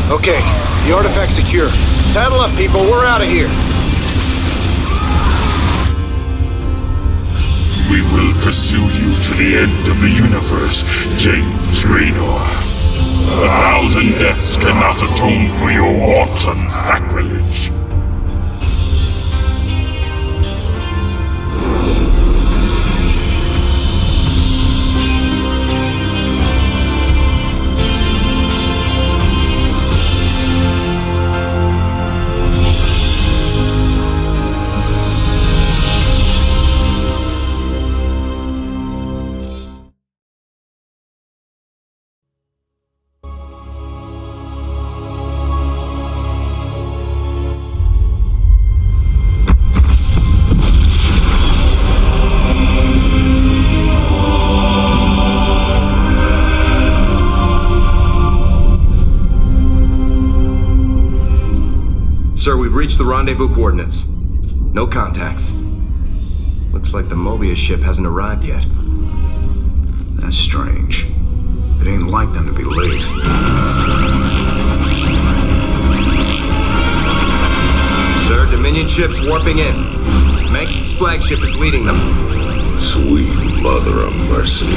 Okay, the artifact's secure. Saddle up, people. We're out of here. We will pursue you to the end of the universe, James Raynor. 1,000 deaths cannot atone for your wanton sacrilege. Sir, we've reached the rendezvous coordinates. No contacts. Looks like the Mobius ship hasn't arrived yet. That's strange. It ain't like them to be late. Sir, Dominion ships warping in. Mengsk's flagship is leading them. Sweet mother of mercy.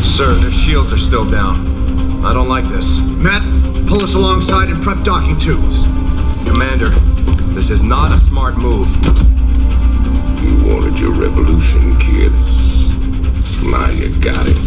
Sir, their shields are still down. I don't like this. Matt, pull us alongside and prep docking tubes. Commander, this is not a smart move. You wanted your revolution, kid. Now you got it.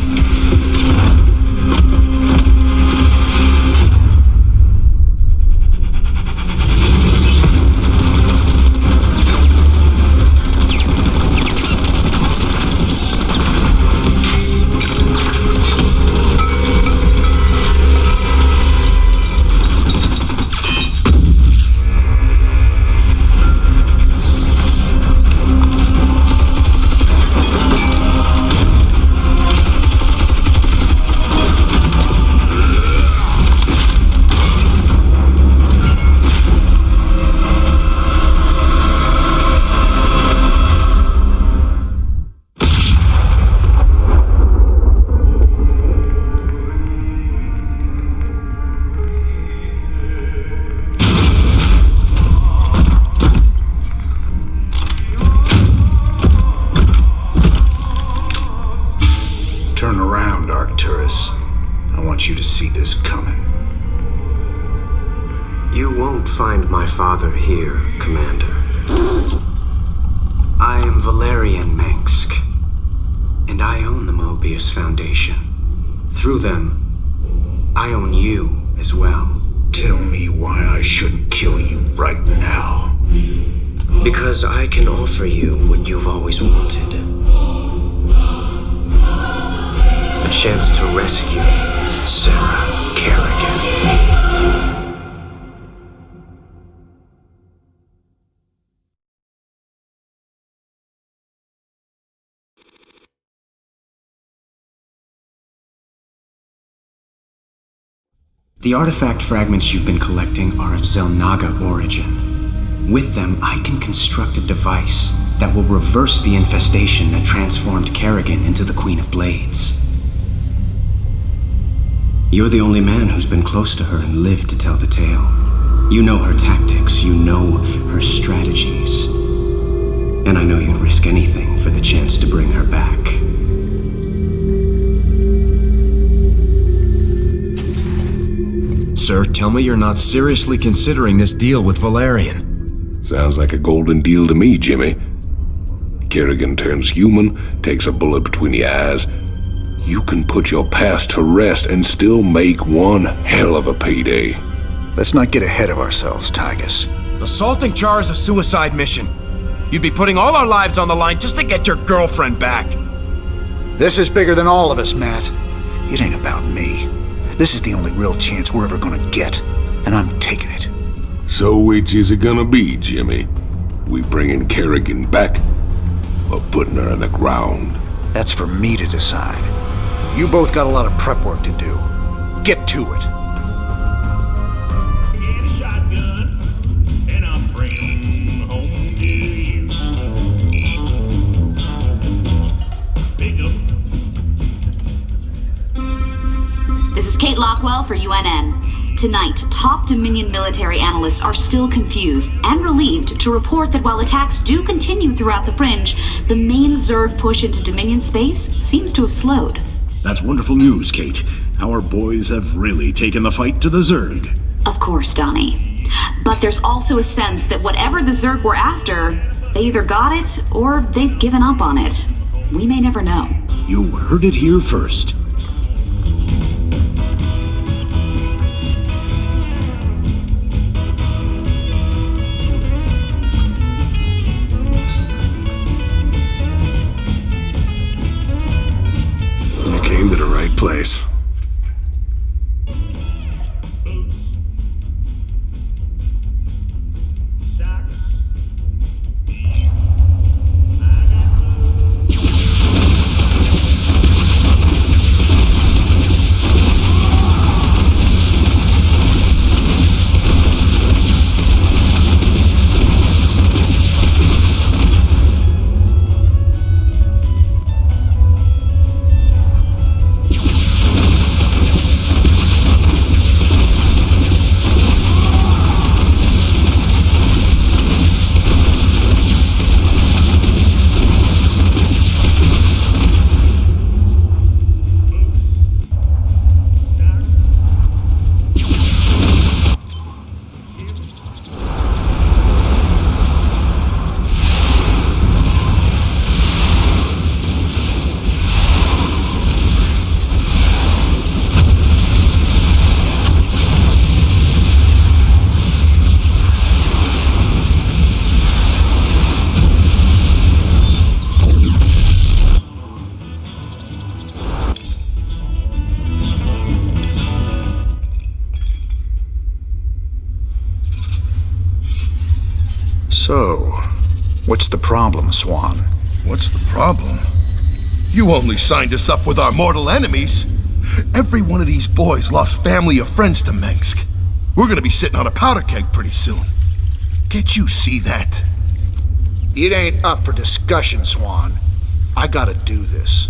Turn around, Arcturus. I want you to see this coming. You won't find my father here, Commander. I am Valerian Mengsk, and I own the Mobius Foundation. Through them, I own you as well. Tell me why I shouldn't kill you right now. Because I can offer you what you've always wanted. A chance to rescue Sarah Kerrigan. The artifact fragments you've been collecting are of Xel'Naga origin. With them, I can construct a device that will reverse the infestation that transformed Kerrigan into the Queen of Blades. You're the only man who's been close to her and lived to tell the tale. You know her tactics, you know her strategies. And I know you'd risk anything for the chance to bring her back. Sir, tell me you're not seriously considering this deal with Valerian. Sounds like a golden deal to me, Jimmy. Kerrigan turns human, takes a bullet between the eyes. You can put your past to rest and still make one hell of a payday. Let's not get ahead of ourselves, Tygus. Assaulting Char is a suicide mission. You'd be putting all our lives on the line just to get your girlfriend back. This is bigger than all of us, Matt. It ain't about me. This is the only real chance we're ever gonna get, and I'm taking it. So which is it gonna be, Jimmy? We bringing Kerrigan back, or putting her in the ground? That's for me to decide. You both got a lot of prep work to do. Get to it. Get a shotgun, and I'm bringing home to you. for UNN. Tonight, top Dominion military analysts are still confused and relieved to report that while attacks do continue throughout the Fringe, the main Zerg push into Dominion space seems to have slowed. That's wonderful news, Kate. Our boys have really taken the fight to the Zerg. Of course, Donnie. But there's also a sense that whatever the Zerg were after, they either got it or they've given up on it. We may never know. You heard it here first. You came to the right place. So, what's the problem, Swan? What's the problem? You only signed us up with our mortal enemies. Every one of these boys lost family or friends to Mengsk. We're gonna be sitting on a powder keg pretty soon. Can't you see that? It ain't up for discussion, Swan. I gotta do this.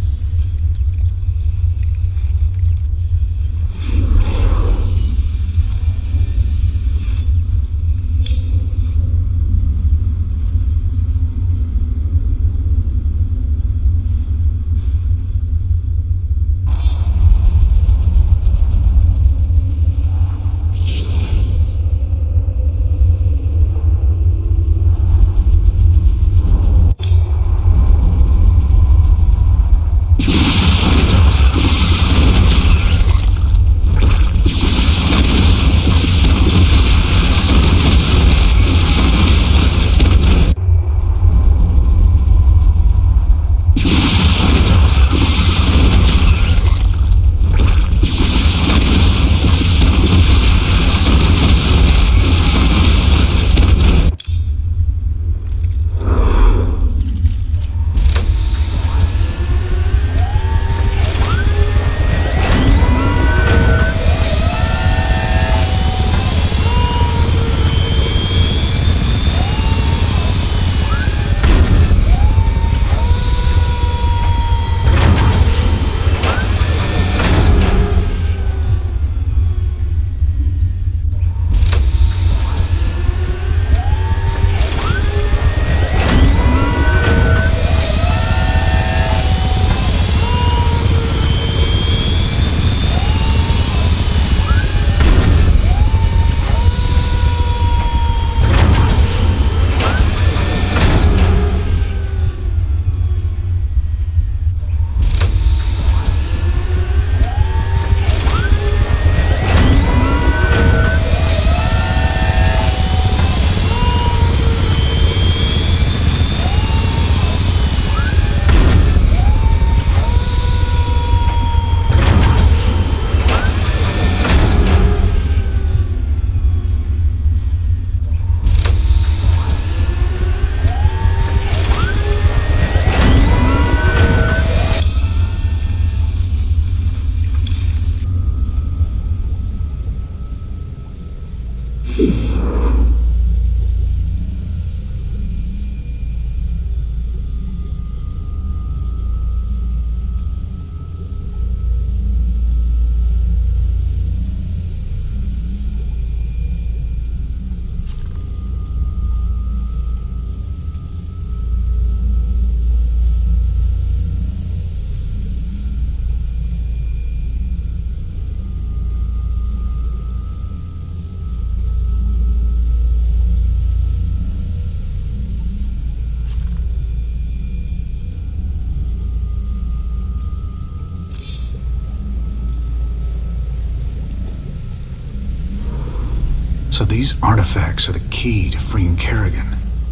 So these artifacts are the key to freeing Kerrigan.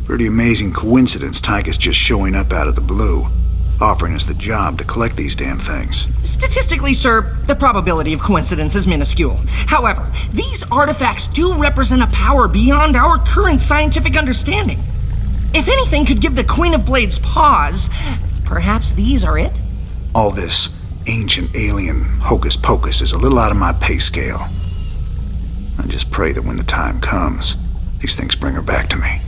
Pretty amazing coincidence, Tychus just showing up out of the blue, offering us the job to collect these damn things. Statistically, sir, the probability of coincidence is minuscule. However, these artifacts do represent a power beyond our current scientific understanding. If anything could give the Queen of Blades pause, perhaps these are it? All this ancient alien hocus-pocus is a little out of my pay scale. I just pray that when the time comes, these things bring her back to me.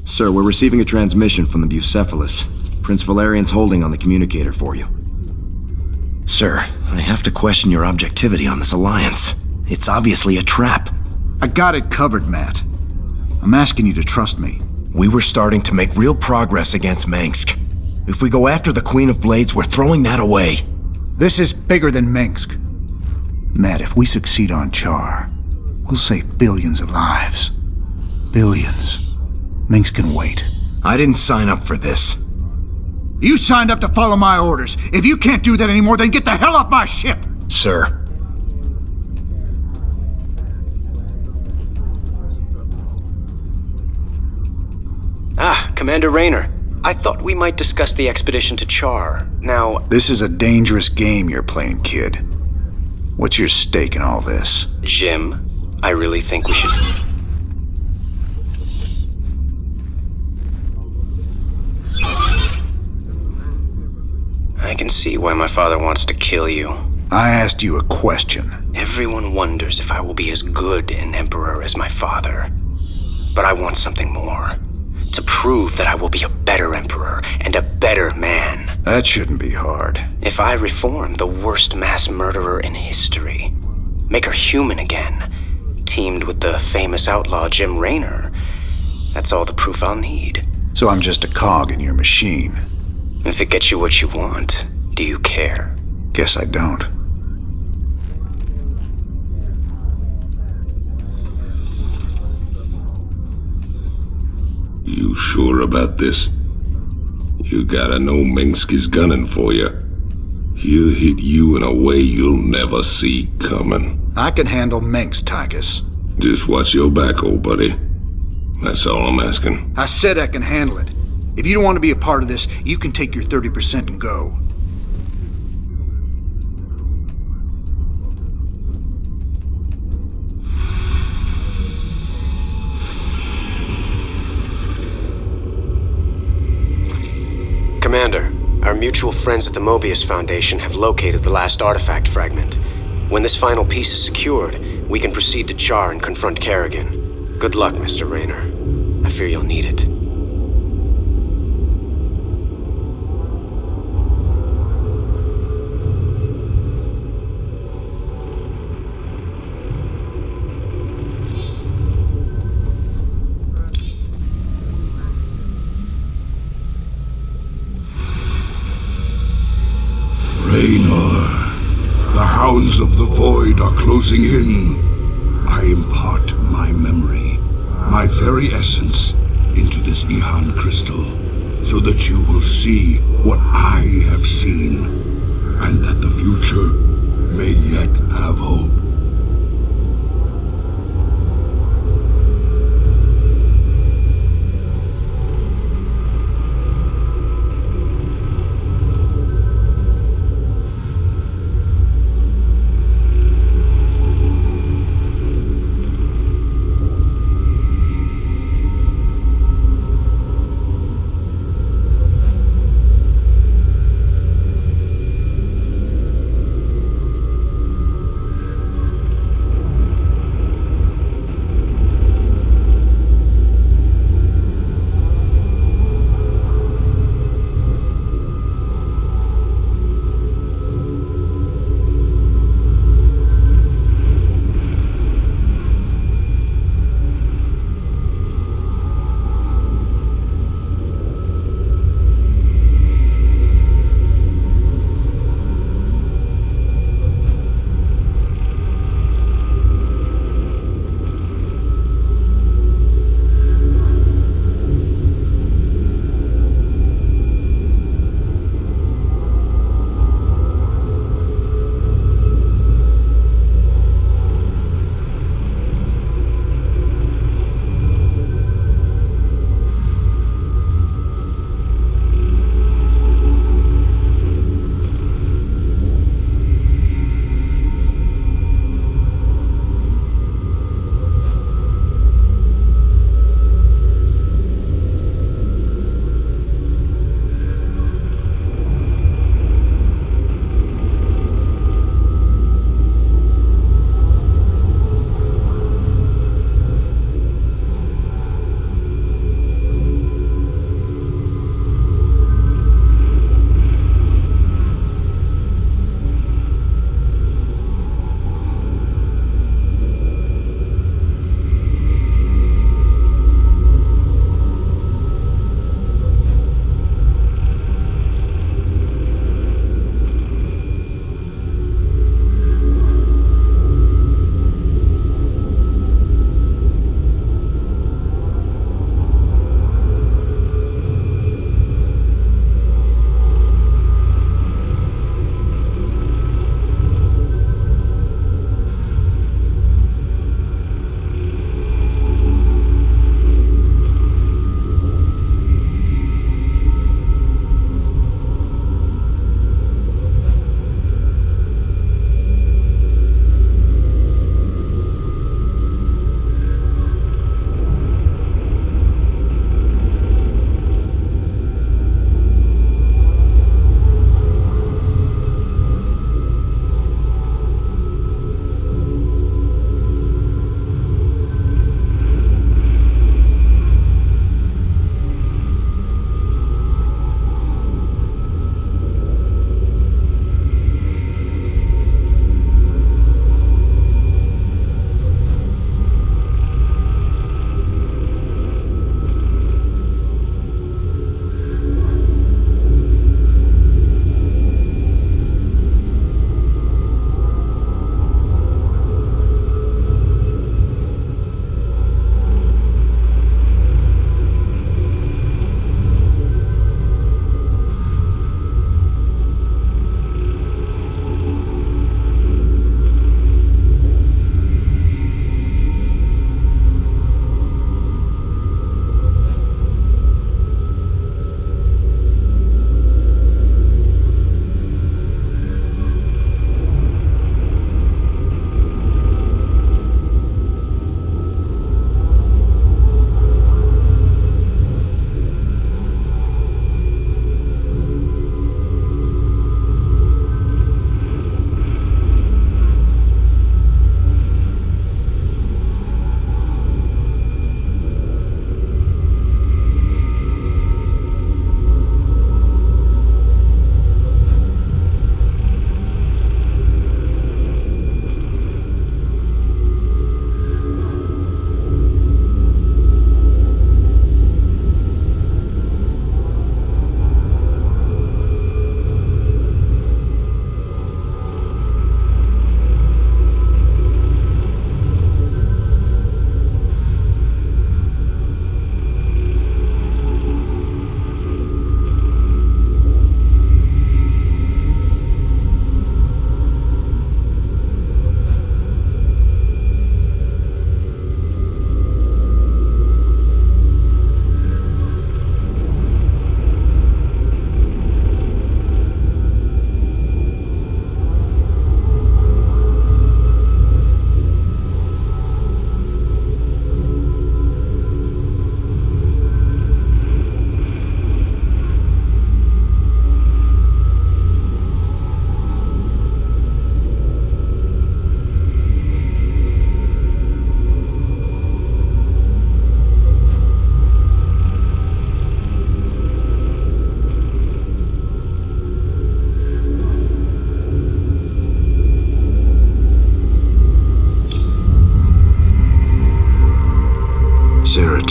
Sir, we're receiving a transmission from the Bucephalus. Prince Valerian's holding on the communicator for you. Sir, I have to question your objectivity on this alliance. It's obviously a trap. I got it covered, Matt. I'm asking you to trust me. We were starting to make real progress against Mengsk. If we go after the Queen of Blades, we're throwing that away. This is bigger than Mengsk. Matt, if we succeed on Char, we'll save billions of lives. Billions. Mengsk can wait. I didn't sign up for this. You signed up to follow my orders. If you can't do that anymore, then get the hell off my ship! Sir. Ah, Commander Raynor. I thought we might discuss the expedition to Char. Now... This is a dangerous game you're playing, kid. What's your stake in all this? Jim, I really think we should... I can see why my father wants to kill you. I asked you a question. Everyone wonders if I will be as good an emperor as my father. But I want something more. To prove that I will be a better emperor and a better man. That shouldn't be hard. If I reform the worst mass murderer in history, make her human again, teamed with the famous outlaw Jim Raynor, that's all the proof I'll need. So I'm just a cog in your machine. If it gets you what you want, do you care? Guess I don't. You sure about this? You gotta know Mengsk is gunning for you. He'll hit you in a way you'll never see coming. I can handle Mengsk, Tychus. Just watch your back, old buddy. That's all I'm asking. I said I can handle it. If you don't want to be a part of this, you can take your 30% and go. Commander, our mutual friends at the Mobius Foundation have located the last artifact fragment. When this final piece is secured, we can proceed to Char and confront Kerrigan. Good luck, Mr. Raynor. I fear you'll need it. Raynor, the hounds of the void are closing in. I impart my memory, my very essence, into this Ihan crystal, so that you will see what I have seen, and that the future may yet have hope.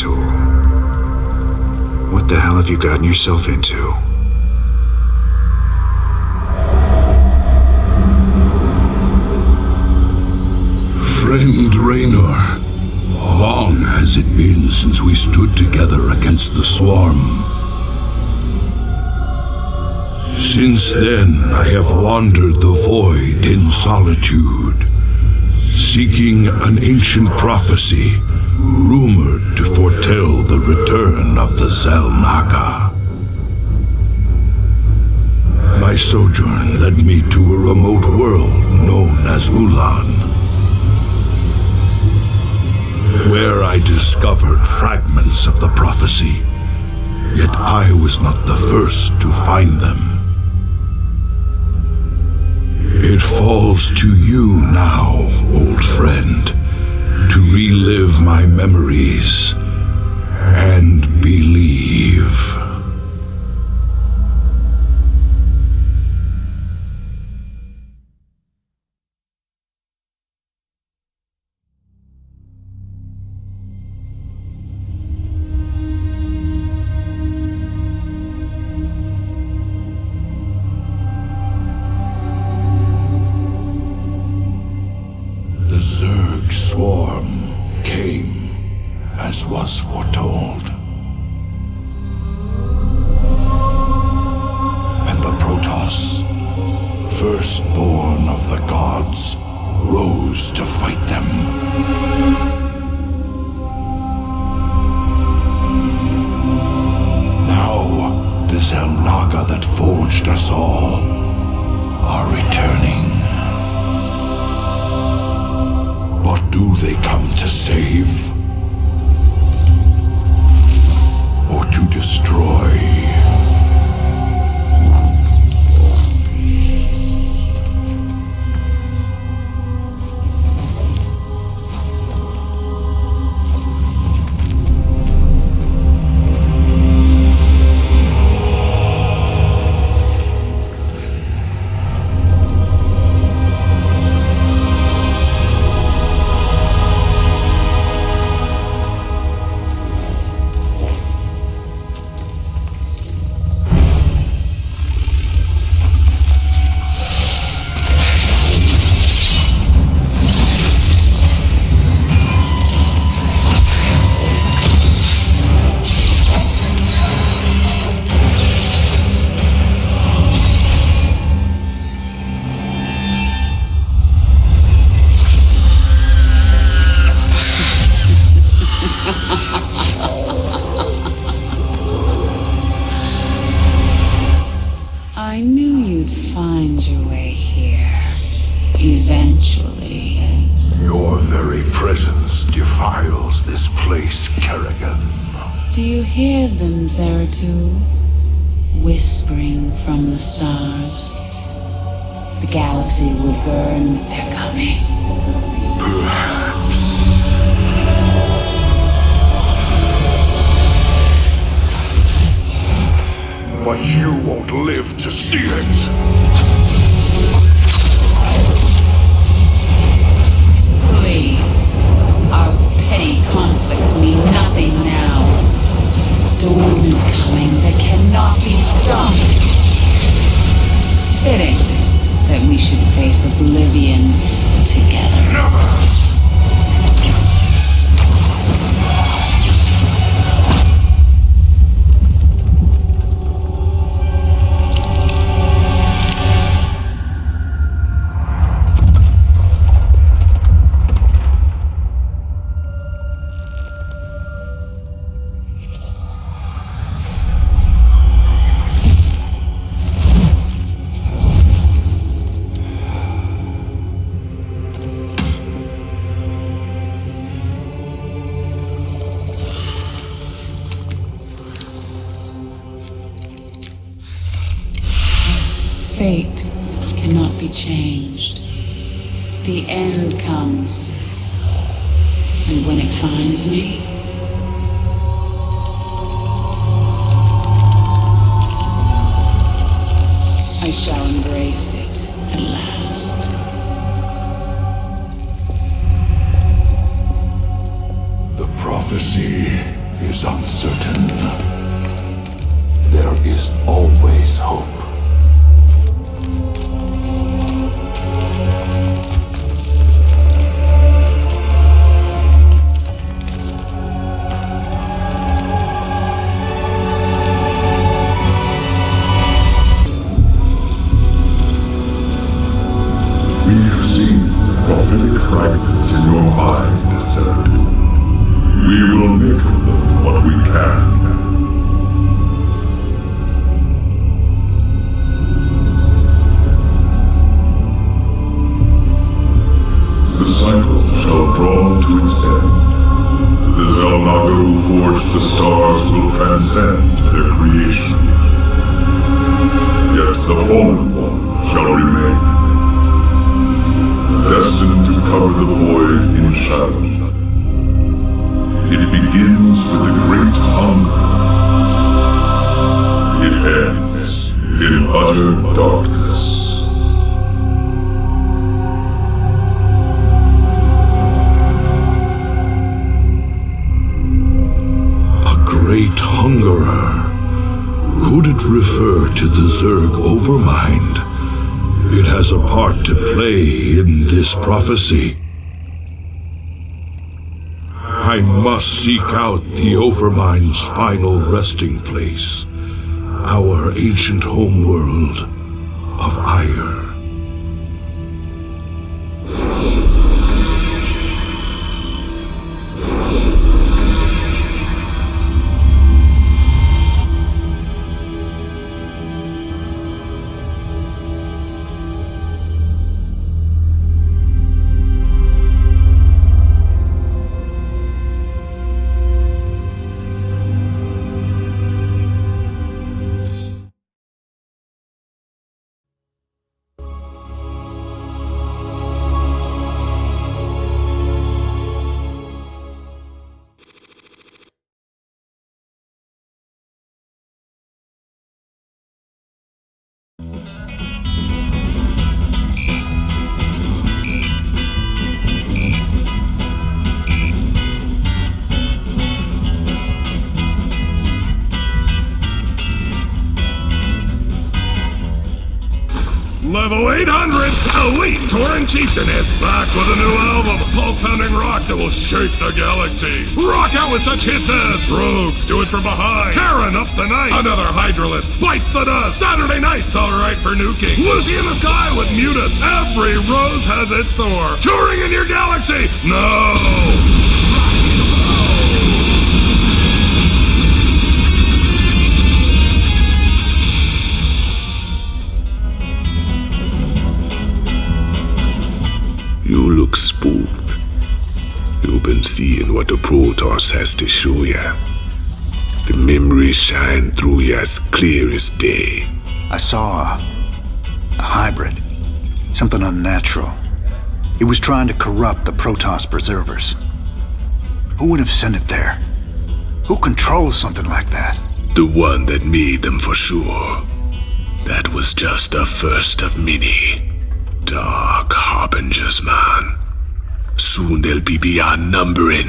tool. What the hell have you gotten yourself into? Friend Raynor, long has it been since we stood together against the Swarm. Since then, I have wandered the void in solitude, seeking an ancient prophecy rumored to foretell the return of the Xel'Naga. My sojourn led me to a remote world known as Ulan, where I discovered fragments of the prophecy, yet I was not the first to find them. It falls to you now, old friend, to relive my memories and believe. Zerg swarm came as was foretold. And the Protoss, firstborn of the gods, rose to fight them. Now, the Xel'Naga that forged us all are returning. What do they come to save? Or to destroy? I knew you'd find your way here. Eventually. Your very presence defiles this place, Kerrigan. Do you hear them, Zeratul? Whispering from the stars. The galaxy will burn with their coming. Perhaps. But you won't live to see it. Please. Our petty conflicts mean nothing now. A storm is coming that cannot be stopped. Fitting that we should face oblivion together. Never! Fate cannot be changed. The end comes. And when it finds me, I shall embrace it at last. The prophecy is uncertain, there is always hope. We've seen prophetic fragments in your mind, Zeratu. We will make of them what we can. The cycle shall draw to its end. The Zelnaga who forged the stars will transcend their creation. Yet the fallen one shall remain, destined to cover the void in shadow. It begins with a great hunger. It ends in utter darkness. A great hungerer. Could it refer to the Zerg Overmind? It has a part to play in this prophecy. I must seek out the Overmind's final resting place, our ancient homeworld of Ire. Level 800, Elite Tauren Chieftain is back with a new album, pulse-pounding rock that will shake the galaxy. Rock out with such hits as Rogues, Do It From Behind, Terran Up the Night, Another Hydralist, Bites the Dust, Saturday Night's Alright for Nuking, Lucy in the Sky with Mutus, Every Rose Has Its Thorn, Touring in Your Galaxy, no! You look spooked. You've been seeing what the Protoss has to show ya. The memories shine through ya as clear as day. I saw a hybrid. Something unnatural. It was trying to corrupt the Protoss preservers. Who would have sent it there? Who controls something like that? The one that made them for sure. That was just the first of many. Dark harbingers, man. Soon they'll be beyond numbering,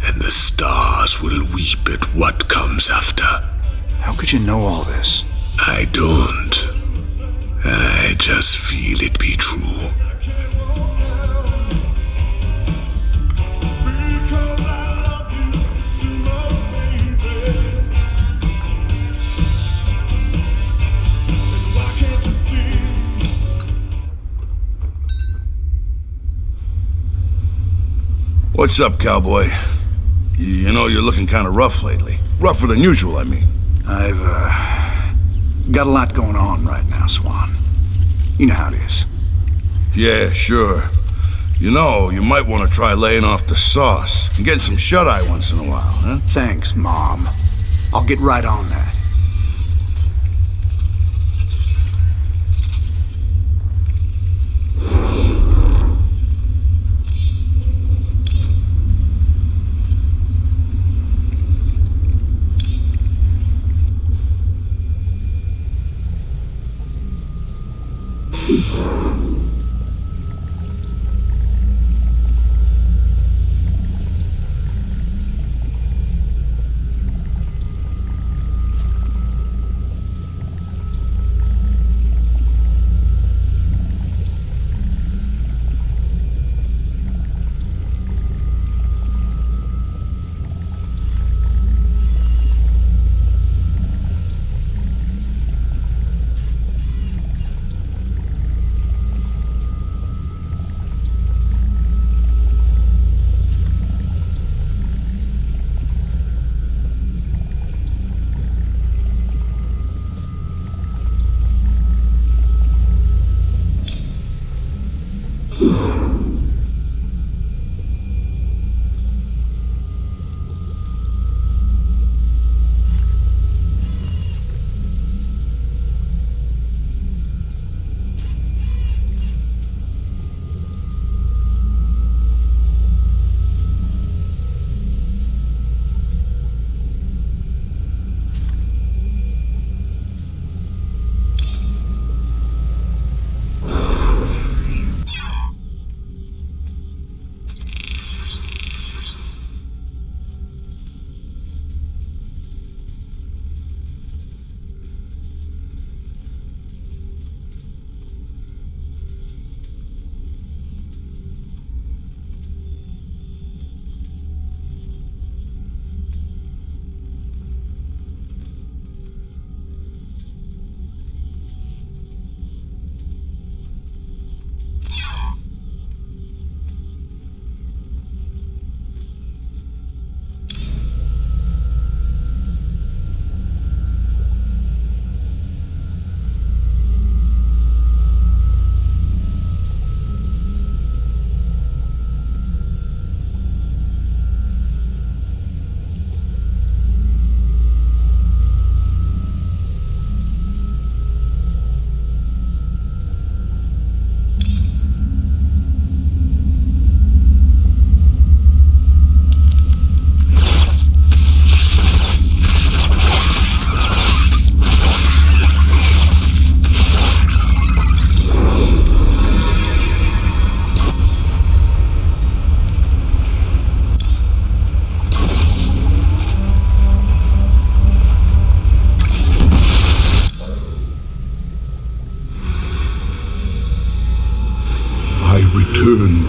and the stars will weep at what comes after. How could you know all this? I don't. I just feel it be true. What's up, cowboy? You know you're looking kind of rough lately. Rougher than usual, I mean. I've, got a lot going on right now, Swan. You know how it is. Yeah, sure. You know, you might want to try laying off the sauce and getting some shut-eye once in a while, huh? Thanks, Mom. I'll get right on that.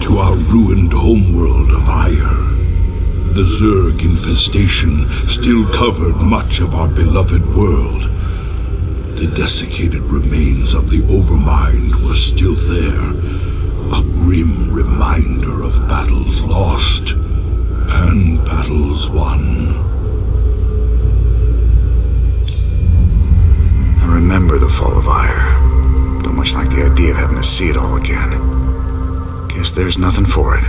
to our ruined homeworld of Ire. The Zerg infestation still covered much of our beloved world. The desiccated remains of the Overmind were still there, a grim reminder of battles lost and battles won. I remember the fall of Ire. Don't much like the idea of having to see it all again. Guess there's nothing for it.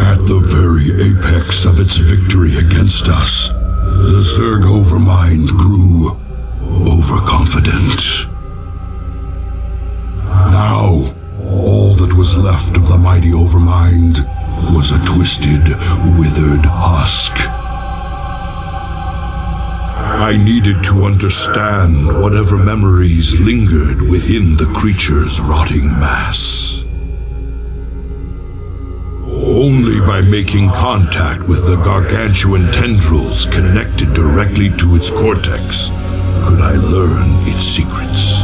At the very apex of its victory against us, the Zerg Overmind grew overconfident. Now, all that was left of the mighty Overmind was a twisted, withered husk. I needed to understand whatever memories lingered within the creature's rotting mass. Only by making contact with the gargantuan tendrils connected directly to its cortex could I learn its secrets.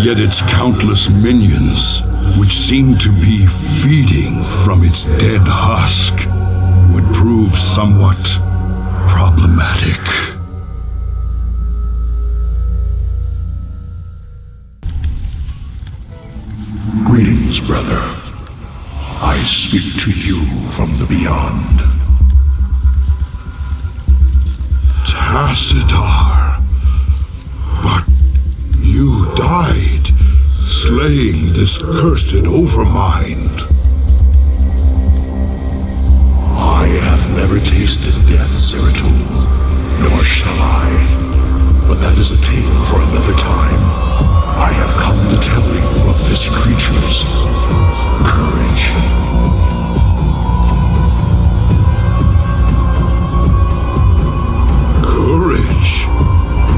Yet its countless minions, which seemed to be feeding from its dead husk, would prove somewhat problematic. Greetings, brother. I speak to you from the beyond. Tassadar. But you died, slaying this cursed Overmind. I have never tasted death, Zeratul, nor shall I. But that is a tale for another time. I have come to tell you of this creature's courage. Courage?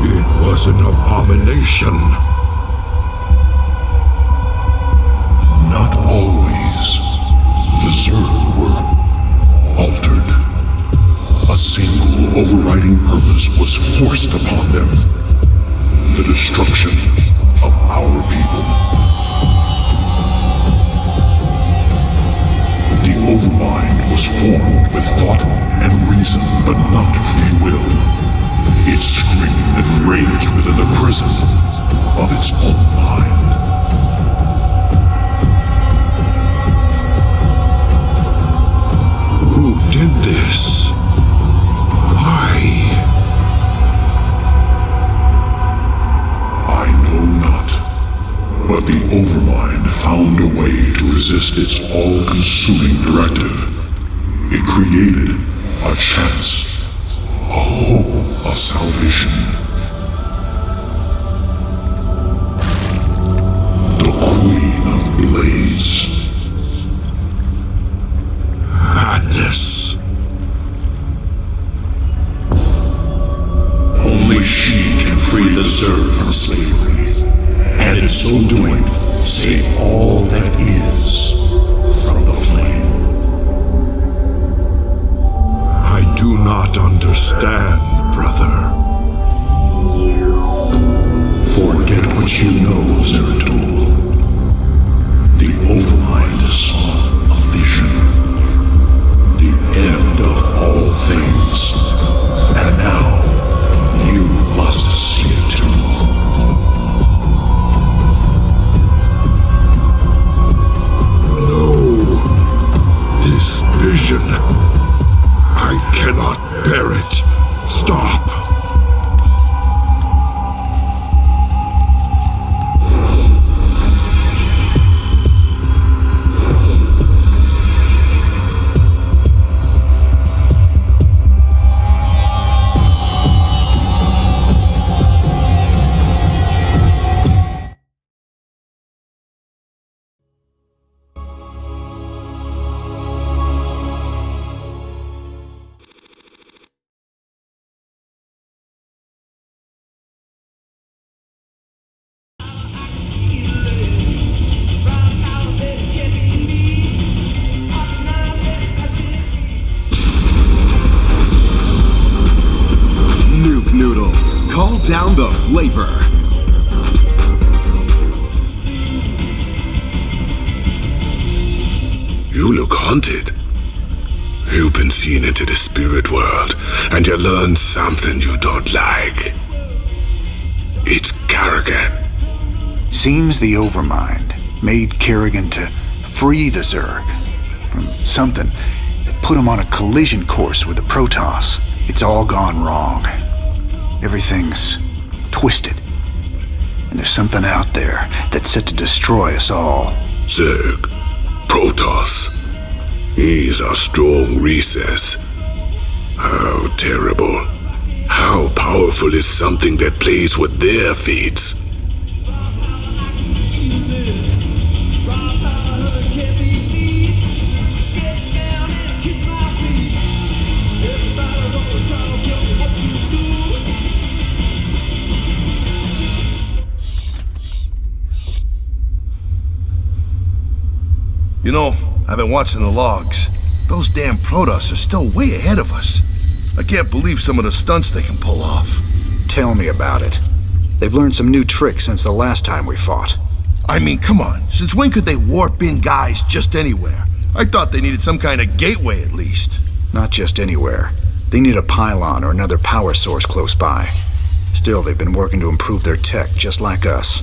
It was an abomination. Not always. The Zerg were altered. A single overriding purpose was forced upon them. The destruction of our people. The Overmind was formed with thought and reason, but not free will. It screamed and raged within the prison of its own mind. Who did this? Why? I know not, but the Overmind found a way to resist its all-consuming directive. It created a chance, a hope of salvation. The Queen of Blades. Madness. Only she can free the Zerg from slavery, and in so doing, save all that is from the flame. I do not understand, brother. Forget what you know, Zeratul. The Overmind saw a vision. The end of all things. And now, you must see it too. down the flavor. You look haunted. You've been seen into the spirit world, and you learned something you don't like. It's Kerrigan. Seems the Overmind made Kerrigan to free the Zerg from something that put him on a collision course with the Protoss. It's all gone wrong. Everything's twisted. And there's something out there that's set to destroy us all. Zerg, Protoss. He's a strong recess. How terrible. How powerful is something that plays with their fates? You know, I've been watching the logs. Those damn Protoss are still way ahead of us. I can't believe some of the stunts they can pull off. Tell me about it. They've learned some new tricks since the last time we fought. I mean, come on. Since when could they warp in guys just anywhere? I thought they needed some kind of gateway at least. Not just anywhere. They need a pylon or another power source close by. Still, they've been working to improve their tech just like us.